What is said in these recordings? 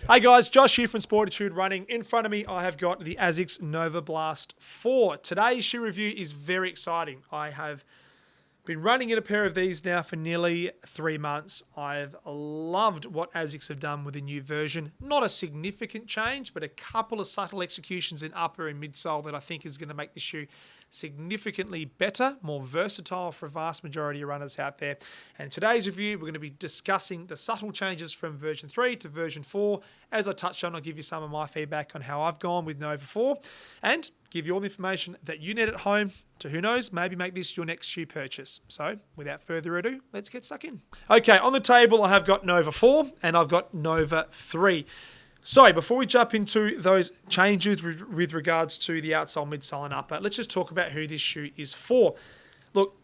Hey guys, Josh here from Sportitude Running. In front of me, I have got the Asics Novablast 4. Today's shoe review is very exciting. I have been running in a pair of these now for nearly 3 months. I've loved what Asics have done with the new version. Not a significant change, but a couple of subtle executions in upper and midsole that I think is going to make the shoe significantly better, more versatile for a vast majority of runners out there. And in today's review, we're going to be discussing the subtle changes from version 3 to version 4. As I touched on, I'll give you some of my feedback on how I've gone with Nova 4 and give you all the information that you need at home to, who knows, maybe make this your next shoe purchase. So without further ado, let's get stuck in. Okay, on the table, I have got Nova 4 and I've got Nova 3. So before we jump into those changes with regards to the outsole, midsole and upper, let's just talk about who this shoe is for. Look,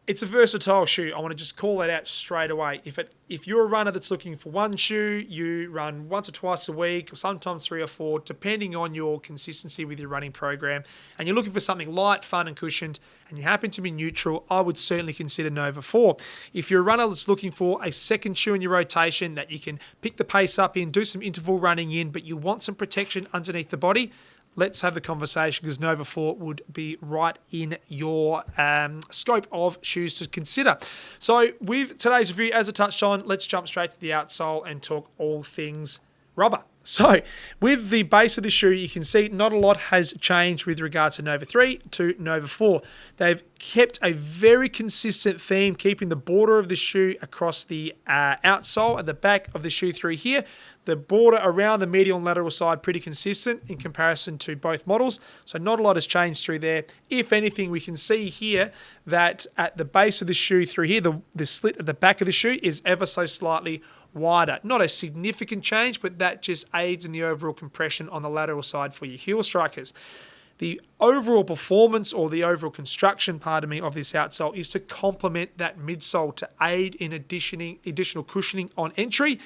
it's a versatile shoe. I want to just call that out straight away. If you're a runner that's looking for one shoe, you run once or twice a week, or sometimes 3 or 4, depending on your consistency with your running program, and you're looking for something light, fun and cushioned, and you happen to be neutral, I would certainly consider Nova 4. If you're a runner that's looking for a second shoe in your rotation that you can pick the pace up in, do some interval running in, but you want some protection underneath the body, let's have the conversation because Nova 4 would be right in your scope of shoes to consider. So with today's review, as I touched on, let's jump straight to the outsole and talk all things rubber. So with the base of the shoe, you can see not a lot has changed with regards to Nova 3 to Nova 4. They've kept a very consistent theme, keeping the border of the shoe across the outsole and the back of the shoe through here. The border around the medial and lateral side pretty consistent in comparison to both models. So not a lot has changed through there. If anything, we can see here that at the base of the shoe through here, the slit at the back of the shoe is ever so slightly wider. Not a significant change, but that just aids in the overall compression on the lateral side for your heel strikers. The overall performance or the overall construction, of this outsole is to complement that midsole to aid in additional cushioning on entry,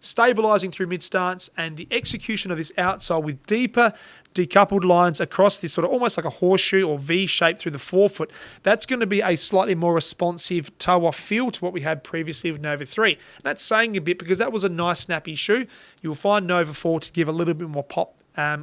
stabilizing through mid-stance, and the execution of this outsole with deeper decoupled lines across this sort of almost like a horseshoe or V shape through the forefoot. That's going to be a slightly more responsive toe-off feel to what we had previously with Nova 3. That's saying a bit because that was a nice snappy shoe. You'll find Nova 4 to give a little bit more pop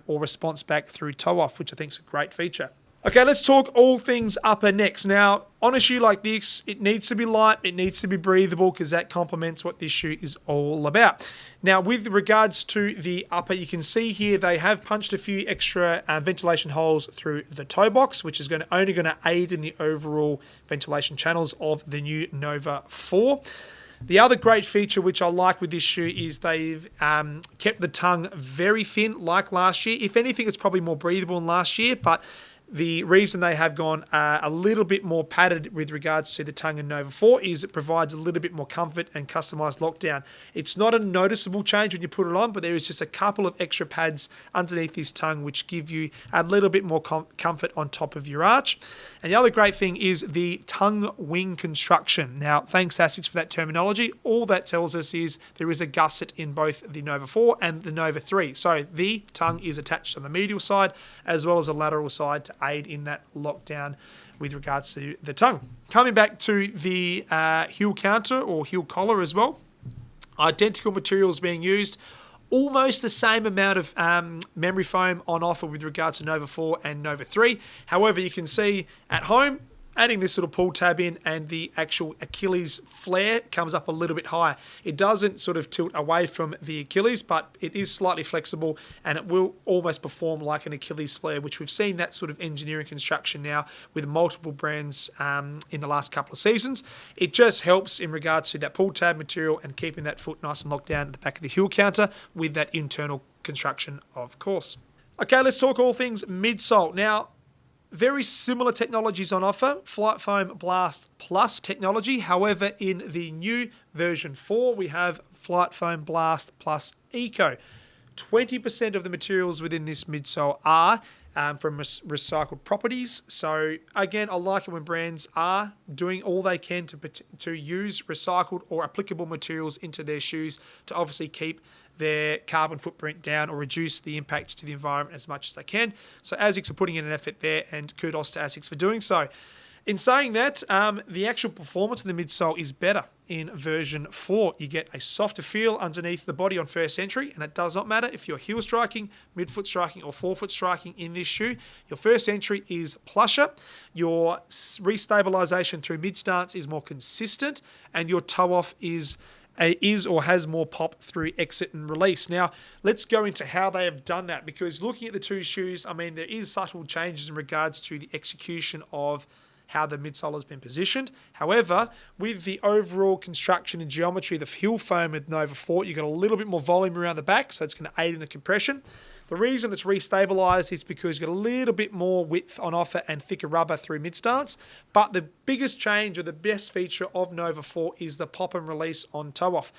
or response back through toe-off, which I think is a great feature. Okay, let's talk all things upper next. Now, on a shoe like this, it needs to be light, it needs to be breathable because that complements what this shoe is all about. Now, with regards to the upper, you can see here they have punched a few extra ventilation holes through the toe box, which is only going to aid in the overall ventilation channels of the new Nova 4. The other great feature which I like with this shoe is they've kept the tongue very thin like last year. If anything, it's probably more breathable than last year, but the reason they have gone a little bit more padded with regards to the tongue in Nova 4 is it provides a little bit more comfort and customized lockdown. It's not a noticeable change when you put it on, but there is just a couple of extra pads underneath this tongue which give you a little bit more comfort on top of your arch. And the other great thing is the tongue wing construction. Now, thanks Asics for that terminology. All that tells us is there is a gusset in both the Nova 4 and the Nova 3. So the tongue is attached on the medial side as well as the lateral side to aid in that lockdown with regards to the tongue. Coming back to the heel counter or heel collar as well, identical materials being used, almost the same amount of memory foam on offer with regards to Nova 4 and Nova 3. However, you can see at home, adding this little pull tab in and the actual Achilles flare comes up a little bit higher. It doesn't sort of tilt away from the Achilles, but it is slightly flexible and it will almost perform like an Achilles flare, which we've seen that sort of engineering construction now with multiple brands in the last couple of seasons. It just helps in regards to that pull tab material and keeping that foot nice and locked down at the back of the heel counter with that internal construction, of course. Okay, let's talk all things midsole. Now, very similar technologies on offer, Flight Foam Blast Plus technology. However, in the new version 4, we have Flight Foam Blast Plus Eco. 20% of the materials within this midsole are from recycled properties. So again, I like it when brands are doing all they can to use recycled or applicable materials into their shoes to obviously keep their carbon footprint down or reduce the impacts to the environment as much as they can. So Asics are putting in an effort there, and kudos to Asics for doing so. In saying that, the actual performance of the midsole is better in version 4. You get a softer feel underneath the body on first entry, and it does not matter if you're heel striking, midfoot striking, or forefoot striking in this shoe. Your first entry is plusher, your restabilization through mid stance is more consistent, and your toe off is or has more pop through exit and release. Now, let's go into how they have done that, because looking at the two shoes, I mean, there is subtle changes in regards to the execution of how the midsole has been positioned. However, with the overall construction and geometry, the heel foam with Nova 4, you've got a little bit more volume around the back, so it's going to aid in the compression. The reason it's restabilized is because you've got a little bit more width on offer and thicker rubber through mid-stance. But the biggest change or the best feature of Nova 4 is the pop and release on toe-off.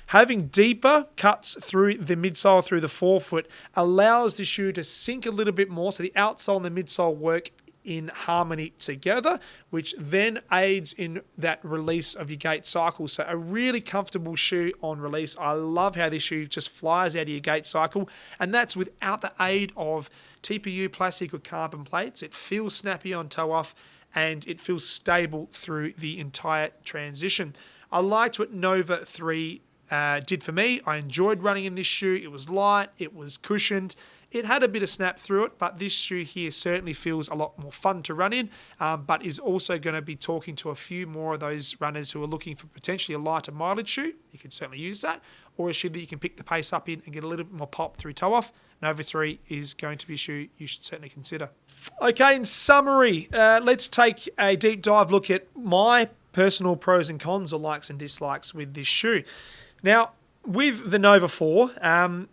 Having deeper cuts through the midsole, through the forefoot, allows the shoe to sink a little bit more, so the outsole and the midsole work in harmony together, which then aids in that release of your gait cycle. So a really comfortable shoe on release. I love how this shoe just flies out of your gait cycle, and that's without the aid of TPU, plastic, or carbon plates. It feels snappy on toe off, and it feels stable through the entire transition. I liked what Nova 3 did for me. I enjoyed running in this shoe. It was light, it was cushioned, it had a bit of snap through it, but this shoe here certainly feels a lot more fun to run in, but is also going to be talking to a few more of those runners who are looking for potentially a lighter mileage shoe. You can certainly use that, or a shoe that you can pick the pace up in and get a little bit more pop through toe off. Nova 3 is going to be a shoe you should certainly consider. Okay, in summary, let's take a deep dive look at my personal pros and cons, or likes and dislikes, with this shoe. Now, with the Nova 4,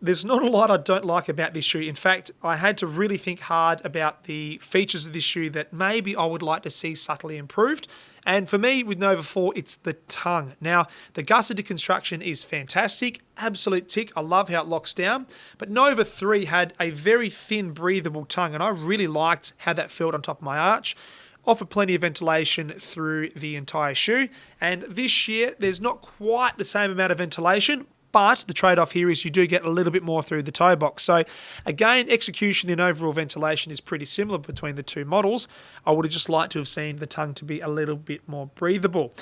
there's not a lot I don't like about this shoe. In fact, I had to really think hard about the features of this shoe that maybe I would like to see subtly improved. And for me, with Nova 4, it's the tongue. Now, the gusseted construction is fantastic. Absolute tick. I love how it locks down. But Nova 3 had a very thin, breathable tongue, and I really liked how that felt on top of my arch. Offered plenty of ventilation through the entire shoe. And this year, there's not quite the same amount of ventilation, but the trade-off here is you do get a little bit more through the toe box. So again, execution and overall ventilation is pretty similar between the two models. I would have just liked to have seen the tongue to be a little bit more breathable.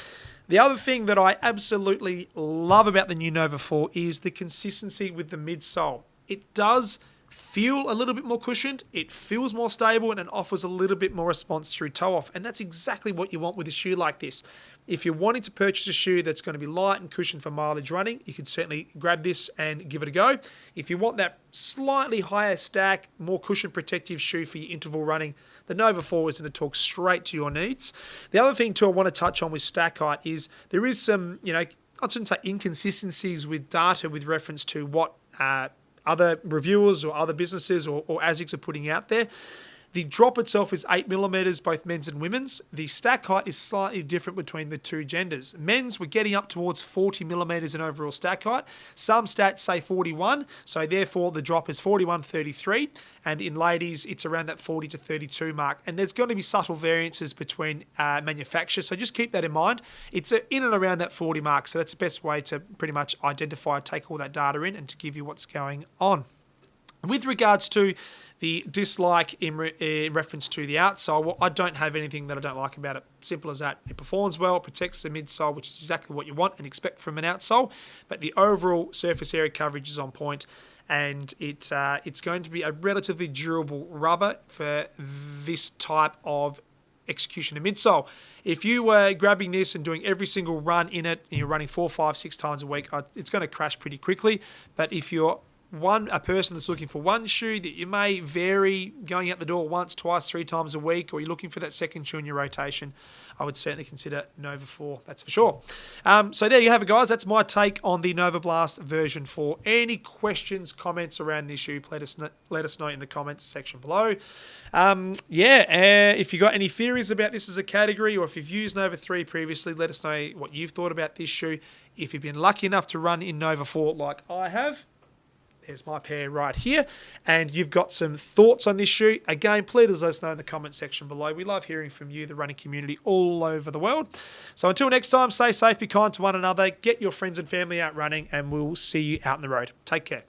The other thing that I absolutely love about the new Nova 4 is the consistency with the midsole. It does feel a little bit more cushioned, it feels more stable, and it offers a little bit more response through toe off. And that's exactly what you want with a shoe like this. If you're wanting to purchase a shoe that's going to be light and cushioned for mileage running, you could certainly grab this and give it a go. If you want that slightly higher stack, more cushion protective shoe for your interval running, the Nova 4 is going to talk straight to your needs. The other thing too I want to touch on with stack height is there is some, I shouldn't say inconsistencies with data with reference to what other reviewers or other businesses or Asics are putting out there. The drop itself is 8mm, both men's and women's. The stack height is slightly different between the two genders. Men's, we're getting up towards 40mm in overall stack height. Some stats say 41, so therefore the drop is 41-33. And in ladies, it's around that 40 to 32 mark. And there's going to be subtle variances between manufacturers, so just keep that in mind. It's in and around that 40 mark, so that's the best way to pretty much identify, take all that data in, and to give you what's going on. With regards to the dislike in reference to the outsole, well, I don't have anything that I don't like about it. Simple as that. It performs well, it protects the midsole, which is exactly what you want and expect from an outsole. But the overall surface area coverage is on point, and it's going to be a relatively durable rubber for this type of execution of midsole. If you were grabbing this and doing every single run in it, and you're running 4, 5, 6 times a week, it's going to crash pretty quickly. But if you're a person that's looking for one shoe that you may vary going out the door once, twice, 3 times a week, or you're looking for that second shoe in your rotation, I would certainly consider Nova 4, that's for sure. So there you have it, guys. That's my take on the Novablast version 4. Any questions, comments around this shoe, let us know in the comments section below. If you got any theories about this as a category, or if you've used Nova 3 previously, let us know what you've thought about this shoe. If you've been lucky enough to run in Nova 4 like I have, there's my pair right here, and you've got some thoughts on this shoe. Again, please let us know in the comment section below. We love hearing from you, the running community all over the world. So until next time, stay safe, be kind to one another, get your friends and family out running, and we'll see you out on the road. Take care.